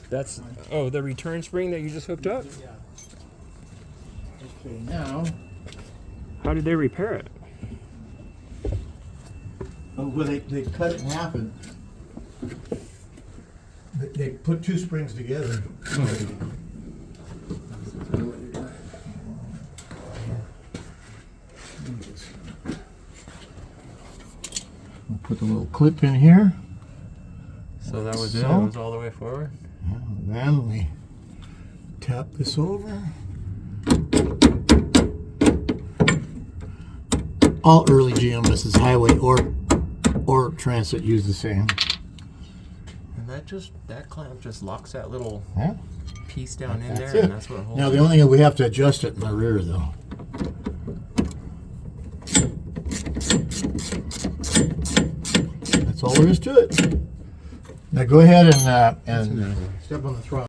That's, oh, the return spring that you just hooked up? Yeah. Okay, now. How did they repair it? Oh, well, they cut it in half and they put two springs together. We'll put the little clip in here. So that was it? So? It was all the way forward? Then we tap this over. All early GMS's highway or transit use the same. And that clamp just locks that little Yeah. piece down in That's there, it. and that's what holds Now it. the only thing is we have to adjust it in the rear though. That's all there is to it. Now go ahead and step on the throttle.